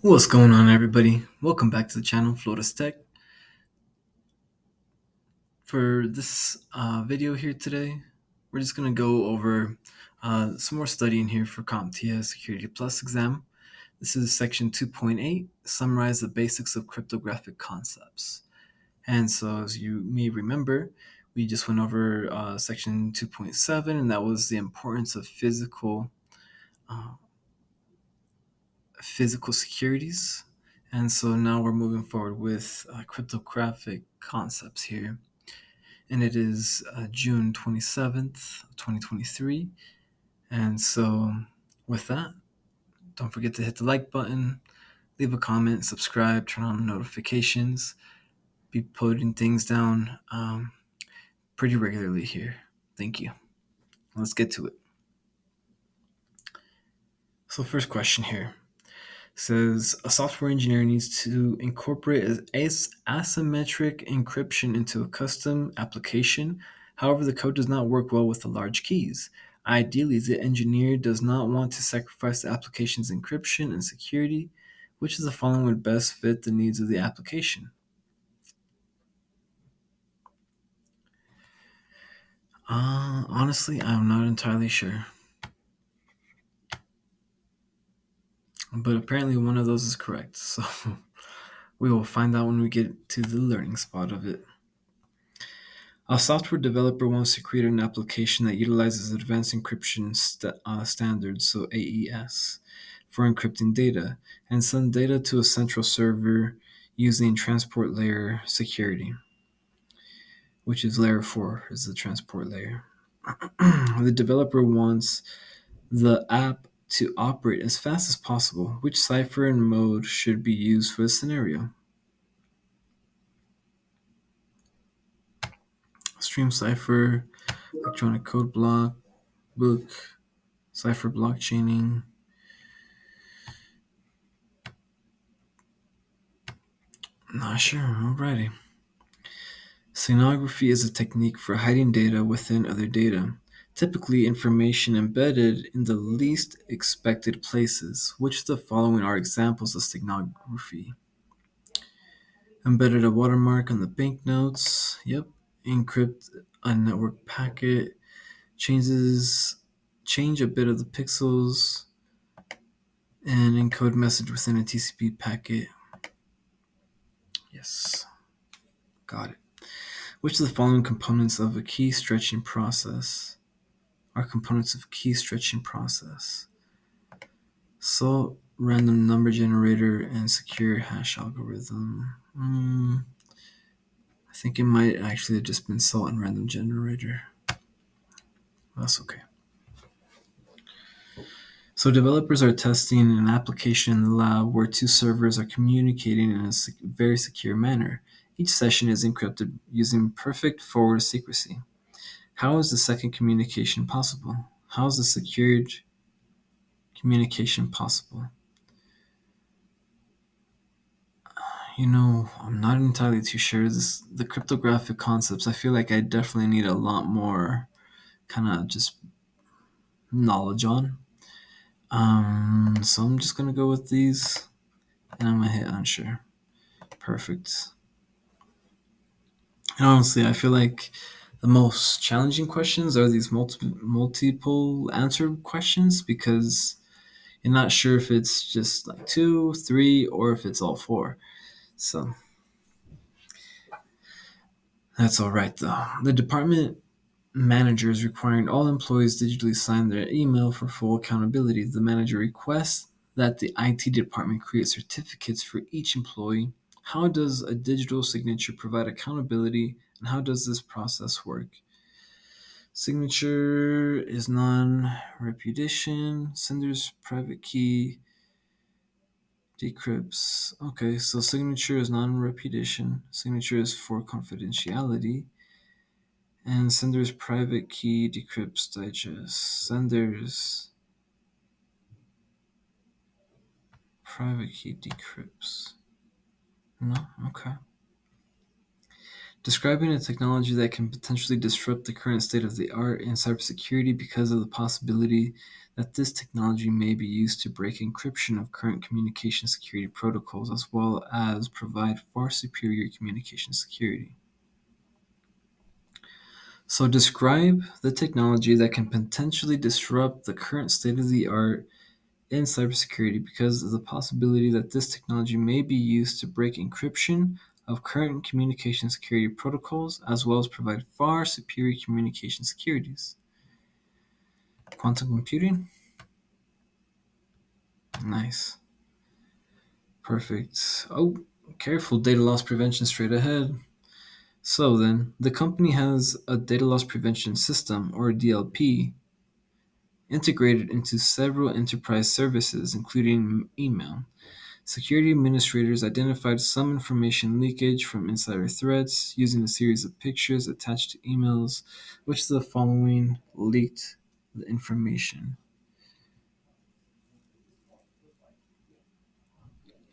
What's going on, everybody? Welcome back to the channel, Flores-Tech. For this video here today, we're just going to go over some more studying here for CompTia Security Plus exam. This is section 2.8, summarize the basics of cryptographic concepts. And so, as you may remember, we just went over section 2.7, and that was the importance of uh, physical securities. And so now we're moving forward with cryptographic concepts here. And it is June 27th, 2023. And so with that, don't forget to hit the like button, leave a comment, subscribe, turn on the notifications. Be putting things down pretty regularly here. Thank you. Let's get to it. So first question here. Says a software engineer needs to incorporate asymmetric encryption into a custom application. However, the code does not work well with the large keys. Ideally, the engineer does not want to sacrifice the application's encryption and security. Which of the following would best fit the needs of the application? Honestly, I'm not entirely sure. But apparently one of those is correct. So we will find out when we get to the learning spot of it. A software developer wants to create an application that utilizes advanced encryption standards, so AES, for encrypting data and send data to a central server using transport layer security, which is layer 4 is the transport layer. The developer wants the app to operate as fast as possible. Which cipher and mode should be used for the scenario? Stream cipher, electronic code block, book, cipher blockchaining. Not sure. Alrighty. Signography is a technique for hiding data within other data, typically information embedded in the least expected places. Which of the following are examples of signography? Embedded a watermark on the banknotes. Yep. Encrypt a network packet. Change a bit of the pixels. And encode message within a TCP packet. Yes. Got it. Which of the following components of a key stretching process are components of key stretching process? Salt, random number generator, and secure hash algorithm. I think it might actually have just been salt and random generator. That's okay. So developers are testing an application in the lab where two servers are communicating in a very secure manner. Each session is encrypted using perfect forward secrecy. How is the second communication possible? How is the secured communication possible? I'm not entirely too sure. The cryptographic concepts, I feel like I definitely need a lot more kind of just knowledge on. So I'm just gonna go with these, and I'm gonna hit unsure. Perfect. And honestly, I feel like the most challenging questions are these multiple answer questions because you're not sure if it's just like 2, 3, or if it's all 4. So that's all right though. The department manager is requiring all employees digitally sign their email for full accountability. The manager requests that the IT department create certificates for each employee. How does a digital signature provide accountability, and how does this process work? Signature is non-repudiation. Sender's private key decrypts. Okay, so signature is non-repudiation. Signature is for confidentiality. And sender's private key decrypts digest. Sender's private key decrypts. No? Okay. Describing a technology that can potentially disrupt the current state of the art in cybersecurity because of the possibility that this technology may be used to break encryption of current communication security protocols as well as provide far superior communication security. So, describe the technology that can potentially disrupt the current state of the art in cybersecurity because of the possibility that this technology may be used to break encryption of current communication security protocols as well as provide far superior communication securities. Quantum computing? Nice. Perfect. Oh, careful, data loss prevention straight ahead. So then, the company has a data loss prevention system, or DLP, integrated into several enterprise services, including email. Security administrators identified some information leakage from insider threats using a series of pictures attached to emails, which the following leaked the information.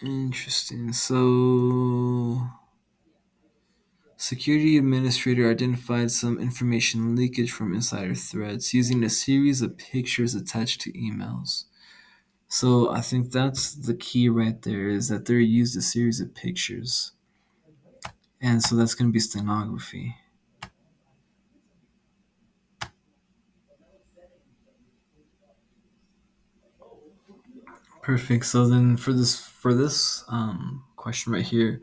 Interesting. So, security administrator identified some information leakage from insider threats using a series of pictures attached to emails. So, I think that's the key right there is that they used a series of pictures. And so that's going to be stenography. Perfect. So then for this question right here,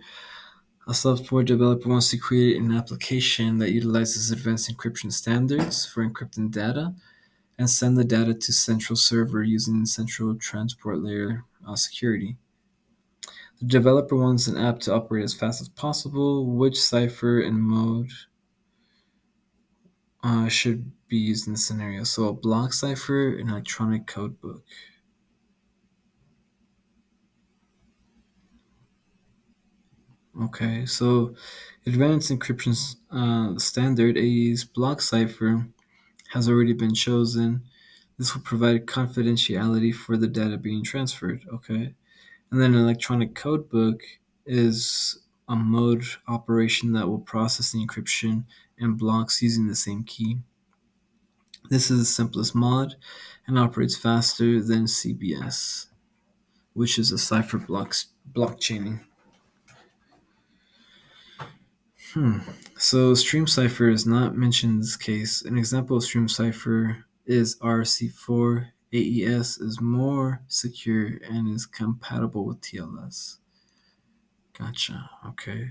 a software developer wants to create an application that utilizes advanced encryption standards for encrypting data and send the data to central server using central transport layer security. The developer wants an app to operate as fast as possible. Which cipher and mode should be used in this scenario? So a block cipher, an electronic code book. Okay, so advanced encryption standard AE's block cipher has already been chosen. This will provide confidentiality for the data being transferred. Okay, and then an electronic code book is a mode operation that will process the encryption and blocks using the same key. This is the simplest mod and operates faster than CBS, which is a cipher blockchaining. Hmm. So stream cipher is not mentioned in this case. An example of stream cipher is RC4. AES is more secure and is compatible with TLS. Gotcha. Okay.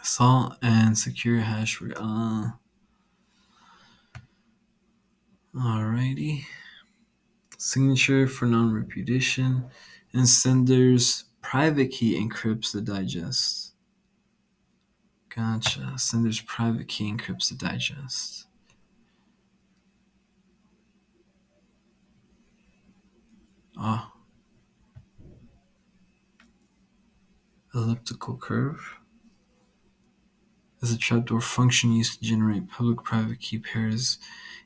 Salt and secure hash rate. Alrighty. Signature for non-repudiation. And sender's private key encrypts the digest. Gotcha. Sender's private key encrypts the digest. Ah, elliptical curve is a trapdoor function used to generate public-private key pairs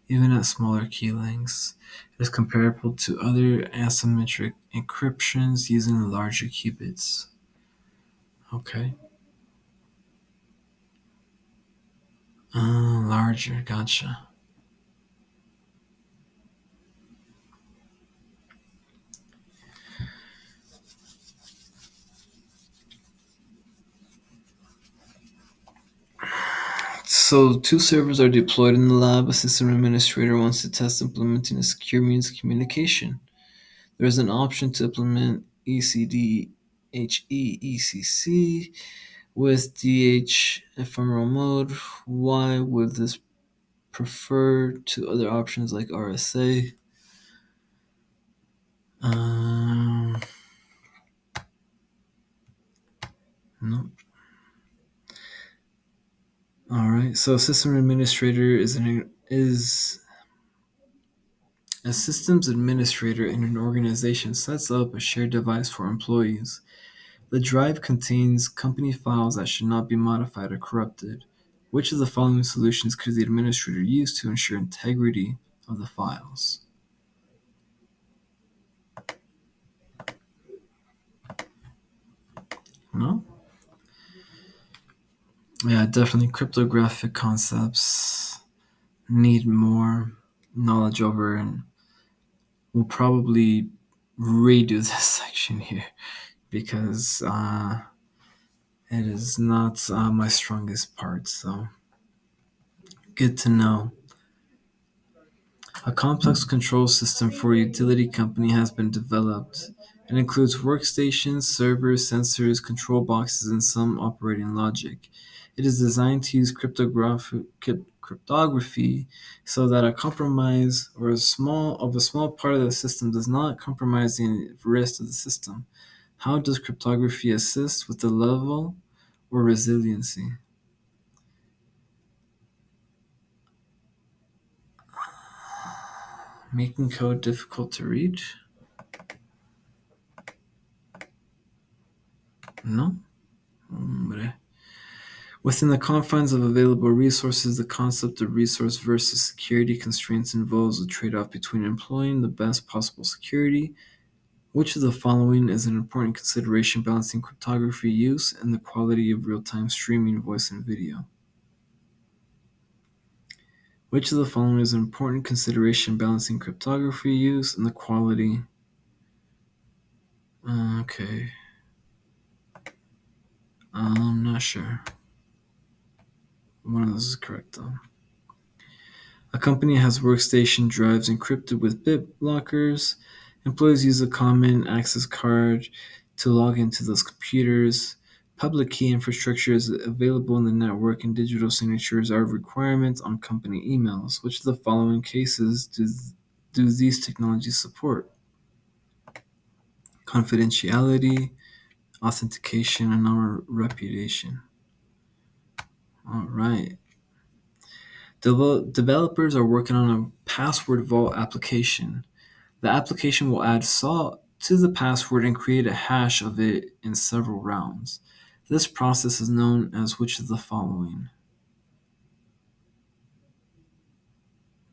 even at smaller key lengths. It is comparable to other asymmetric encryptions using larger qubits. Okay. Larger, gotcha. So, two servers are deployed in the lab. A system administrator wants to test implementing a secure means of communication. There is an option to implement ECD ECC with DH ephemeral mode. Why would this prefer to other options like RSA? Um, no. All right. So, system administrator is a systems administrator in an organization sets up a shared device for employees. The drive contains company files that should not be modified or corrupted. Which of the following solutions could the administrator use to ensure integrity of the files? No? Yeah, definitely cryptographic concepts need more knowledge over, and we'll probably redo this section here because it is not my strongest part. So, good to know. A complex control system for a utility company has been developed. It includes workstations, servers, sensors, control boxes, and some operating logic. It is designed to use cryptography so that a compromise or a small part of the system does not compromise the rest of the system. How does cryptography assist with the level or resiliency? Making code difficult to read? No? Hombre. Within the confines of available resources, the concept of resource versus security constraints involves a trade-off between employing the best possible security. Which of the following is an important consideration balancing cryptography use and the quality of real-time streaming voice and video? Which of the following is an important consideration balancing cryptography use and the quality? Okay. I'm not sure. One of those is correct, though. A company has workstation drives encrypted with bit blockers. Employees use a common access card to log into those computers. Public key infrastructure is available in the network, and digital signatures are requirements on company emails. Which of the following cases do these technologies support? Confidentiality, authentication, and non-repudiation. All right. Developers are working on a password vault application. The application will add salt to the password and create a hash of it in several rounds. This process is known as which of the following?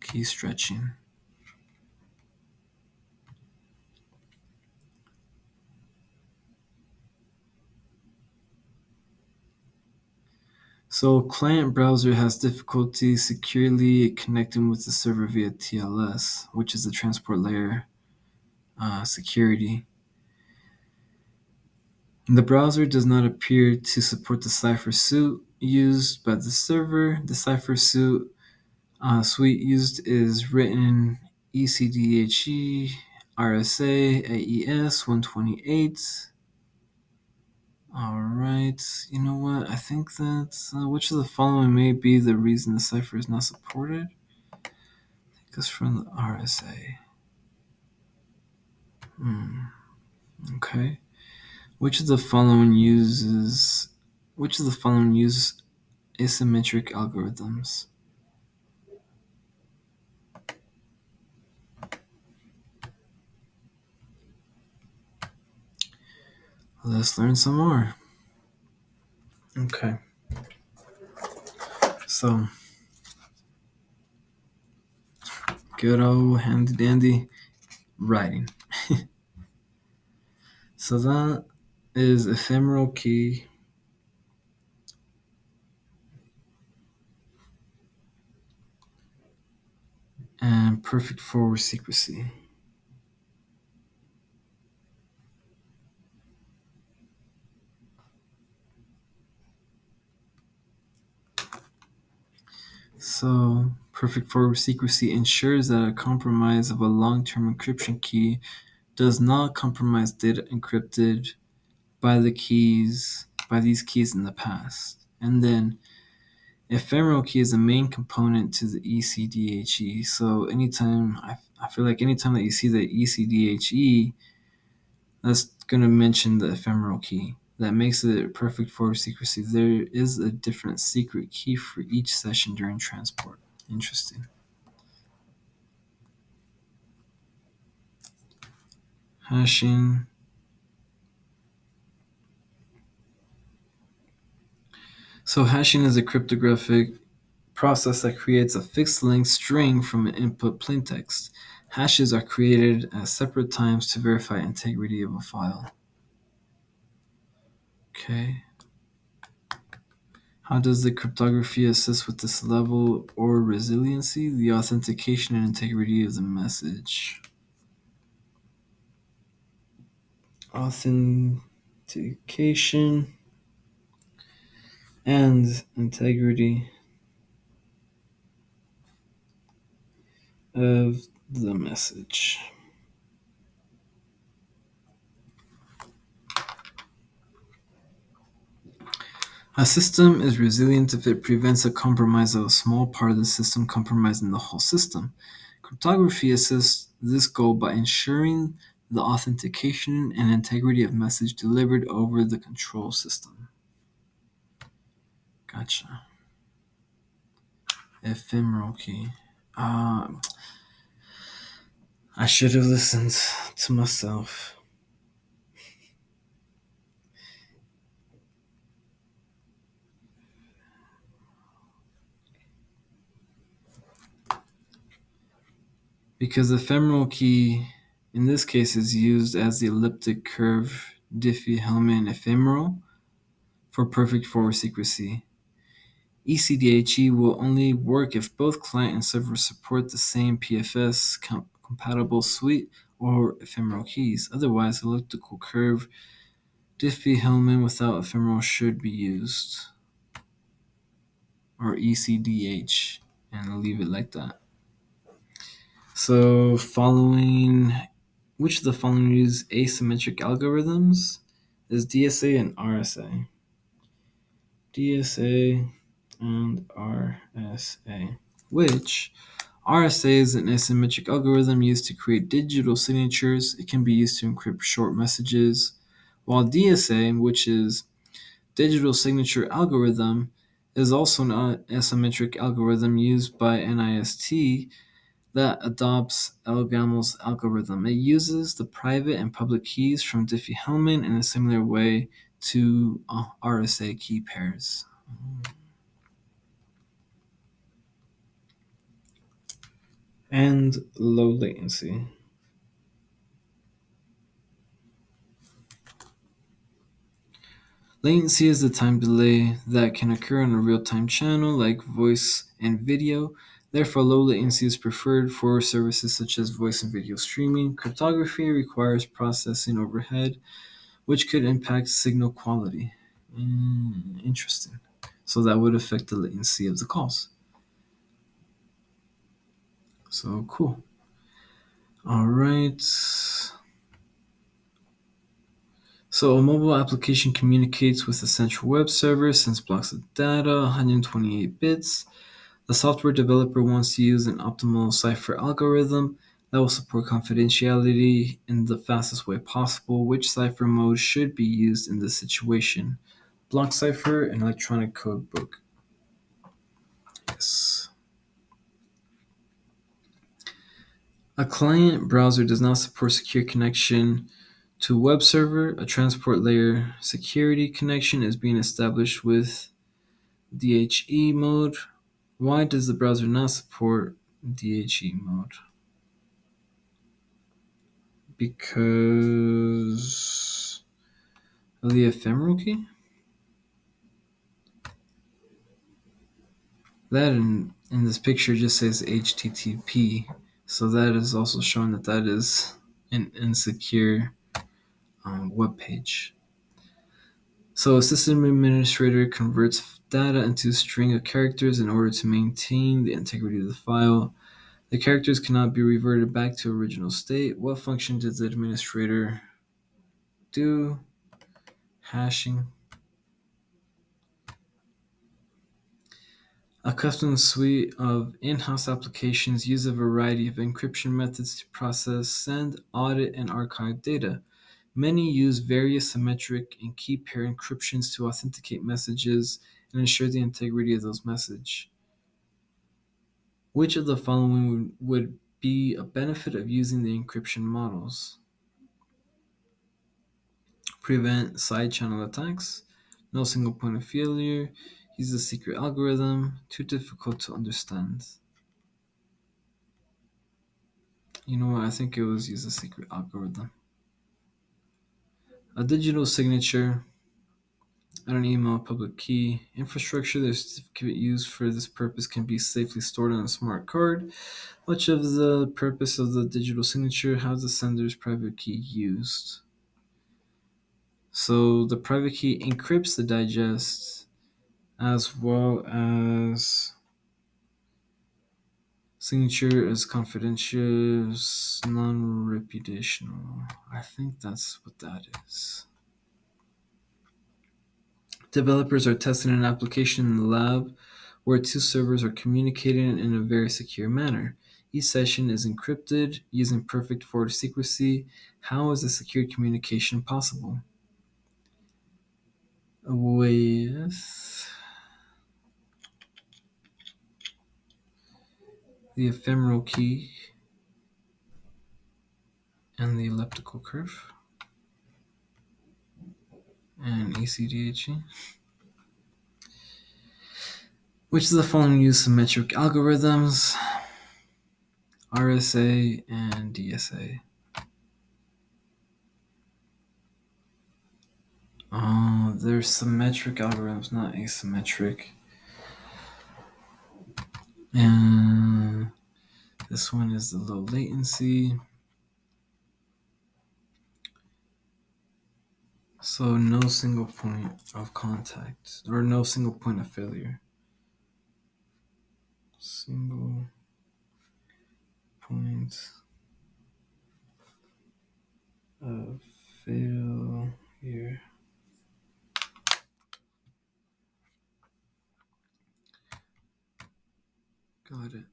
Key stretching. So, client browser has difficulty securely connecting with the server via TLS, which is the transport layer security. The browser does not appear to support the cipher suite used by the server. The cipher suite used is written ECDHE RSA AES 128. All right. You know what? I think that which of the following may be the reason the cipher is not supported? Because from the RSA. Okay. Which of the following uses asymmetric algorithms? Let's learn some more. Okay. So, good old handy dandy writing. So that is ephemeral key and perfect forward secrecy. So, perfect forward secrecy ensures that a compromise of a long-term encryption key does not compromise data encrypted by these keys in the past. And then ephemeral key is the main component to the ECDHE. So I feel like anytime that you see the ECDHE, that's going to mention the ephemeral key. That makes it perfect for secrecy. There is a different secret key for each session during transport. Interesting. Hashing. So hashing is a cryptographic process that creates a fixed length string from an input plaintext. Hashes are created at separate times to verify integrity of a file. Okay. How does the cryptography assist with this level or resiliency? The authentication and integrity of the message. Authentication and integrity of the message. A system is resilient if it prevents a compromise of a small part of the system compromising the whole system. Cryptography assists this goal by ensuring the authentication and integrity of message delivered over the control system. Gotcha. Ephemeral key. Uh, I should have listened to myself. Because the ephemeral key in this case is used as the elliptic curve Diffie-Hellman ephemeral for perfect forward secrecy. ECDHE will only work if both client and server support the same PFS compatible suite or ephemeral keys. Otherwise, elliptical curve Diffie-Hellman without ephemeral should be used, or ECDH, and I'll leave it like that. So, which of the following use asymmetric algorithms is DSA and RSA? DSA and RSA. Which RSA is an asymmetric algorithm used to create digital signatures. It can be used to encrypt short messages, while DSA, which is digital signature algorithm, is also an asymmetric algorithm used by NIST that adopts Elgamal's algorithm. It uses the private and public keys from Diffie-Hellman in a similar way to RSA key pairs. And low latency. Latency is the time delay that can occur on a real-time channel like voice and video. Therefore, low latency is preferred for services such as voice and video streaming. Cryptography requires processing overhead, which could impact signal quality. Interesting. So that would affect the latency of the calls. So cool. All right. So a mobile application communicates with a central web server, sends blocks of data, 128 bits. The software developer wants to use an optimal cipher algorithm that will support confidentiality in the fastest way possible. Which cipher mode should be used in this situation? Block cipher and electronic code book. Yes. A client browser does not support secure connection to a web server. A transport layer security connection is being established with DHE mode. Why does the browser not support DHE mode? Because of the ephemeral key? That in this picture just says HTTP. So that is also showing that that is an insecure web page. So a system administrator converts data into a string of characters in order to maintain the integrity of the file. The characters cannot be reverted back to original state. What function does the administrator do? Hashing. A custom suite of in-house applications use a variety of encryption methods to process, send, audit, and archive data. Many use various symmetric and key pair encryptions to authenticate messages and ensure the integrity of those messages. Which of the following would be a benefit of using the encryption models? Prevent side channel attacks, no single point of failure, use a secret algorithm, too difficult to understand. You know what? I think it was use a secret algorithm. A digital signature I don't email a public key infrastructure. The certificate used for this purpose can be safely stored on a smart card. Much of the purpose of the digital signature, how is the sender's private key used? So the private key encrypts the digest as well as signature is confidential, non-reputational. I think that's what that is. Developers are testing an application in the lab where two servers are communicating in a very secure manner. Each session is encrypted using perfect forward secrecy. How is a secure communication possible? With the ephemeral key and the elliptical curve and ECDHE. Which of the following use symmetric algorithms? RSA and DSA. Oh, they're symmetric algorithms, not asymmetric. And this one is the low latency. So no single point of contact, or no single point of failure. Single point of failure. Got it.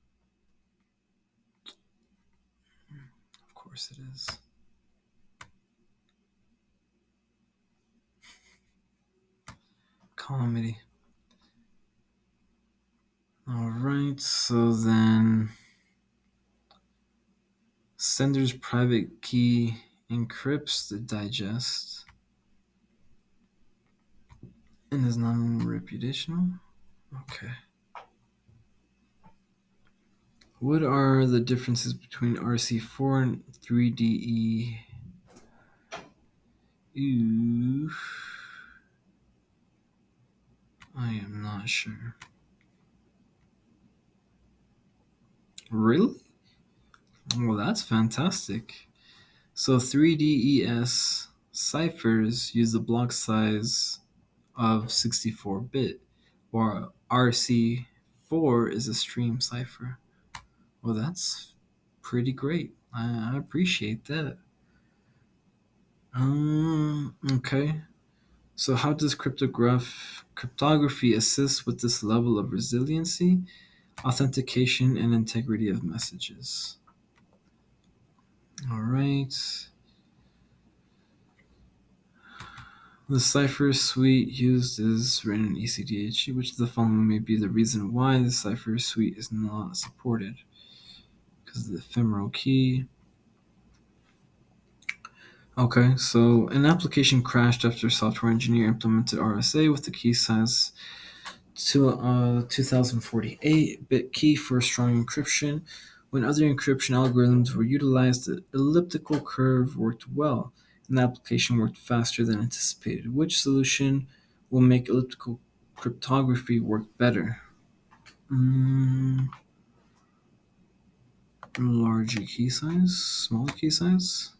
Of course it is. Comedy. Alright, so then sender's private key encrypts the digest and is non-reputational. Okay. What are the differences between RC4 and 3DE? Ooh. I am not sure. Really? Well, that's fantastic. So 3DES ciphers use the block size of 64-bit, while RC4 is a stream cipher. Well, that's pretty great. I appreciate that. Okay. So how does cryptography assist with this level of resiliency, authentication, and integrity of messages? All right. The cipher suite used is written in ECDHE, which of the following may be the reason why the cipher suite is not supported? Because of the ephemeral key. Okay, so an application crashed after a software engineer implemented RSA with the key size to 2048-bit key for strong encryption. When other encryption algorithms were utilized, the elliptical curve worked well, and the application worked faster than anticipated. Which solution will make elliptical cryptography work better? Larger key size, smaller key size?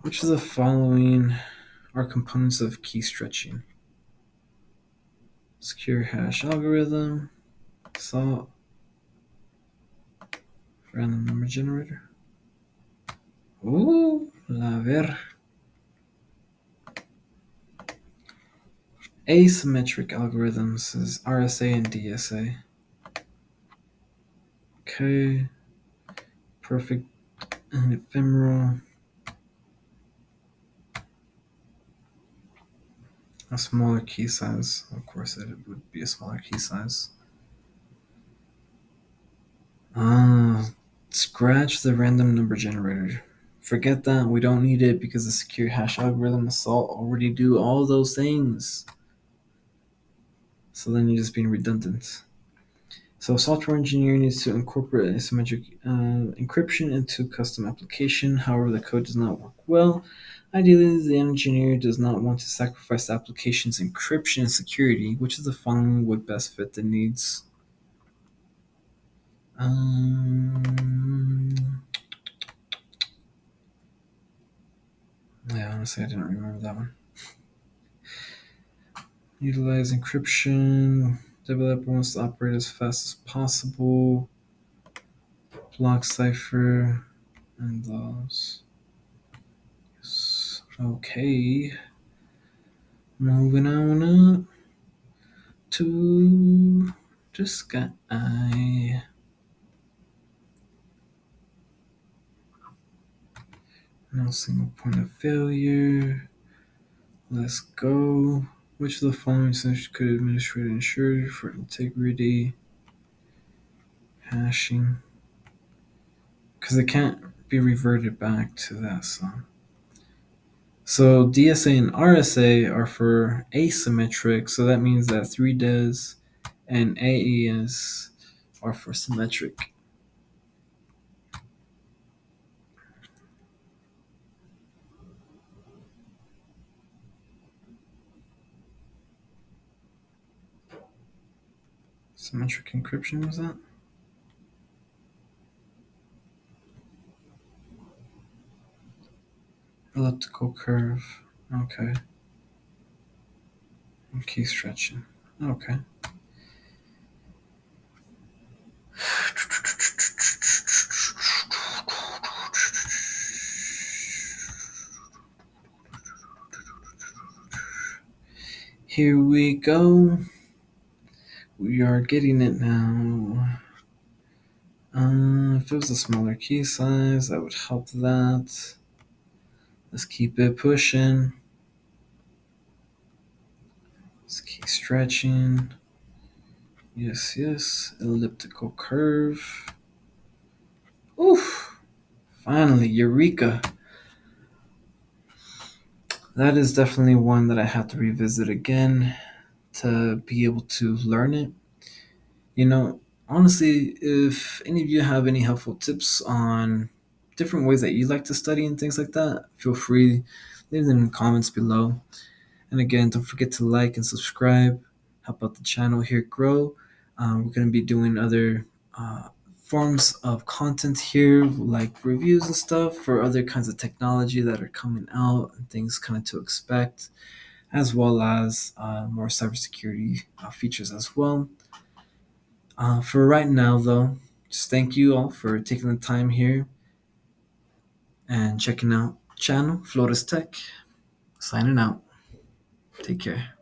Which of the following are components of key stretching? Secure hash algorithm, salt, random number generator. La ver. Asymmetric algorithms is RSA and DSA. Okay. Perfect and ephemeral. A smaller key size. Of course, it would be a smaller key size. Scratch the random number generator. Forget that. We don't need it because the secure hash algorithm assault already do all those things. So then you're just being redundant. So, software engineer needs to incorporate asymmetric encryption into custom application. However, the code does not work well. Ideally, the engineer does not want to sacrifice the application's encryption and security. Which of the following would best fit the needs? Um, yeah, honestly, I didn't remember that one. Utilize encryption. Developer wants to operate as fast as possible. Block cipher and those. Okay. Moving on up to the sky. No single point of failure. Let's go. Which of the following sessions could administrator ensure for integrity? Hashing. Because it can't be reverted back to that, so DSA and RSA are for asymmetric, so that means that 3DES and AES are for symmetric. Symmetric encryption was that? Elliptical curve. Okay. And key stretching. Okay. Here we go. We are getting it now. If it was a smaller key size, that would help that. Let's keep it pushing. Let's keep stretching. Yes, yes. Elliptical curve. Oof. Finally, Eureka. That is definitely one that I have to revisit again to be able to learn it. Honestly, if any of you have any helpful tips on different ways that you like to study and things like that, feel free, leave them in the comments below. And again, don't forget to like and subscribe. Help out the channel here grow. We're going to be doing other forms of content here, like reviews and stuff for other kinds of technology that are coming out and things kind of to expect, as well as more cybersecurity features as well. For right now, though, just thank you all for taking the time here and checking out channel Flores-Tech. Signing out. Take care.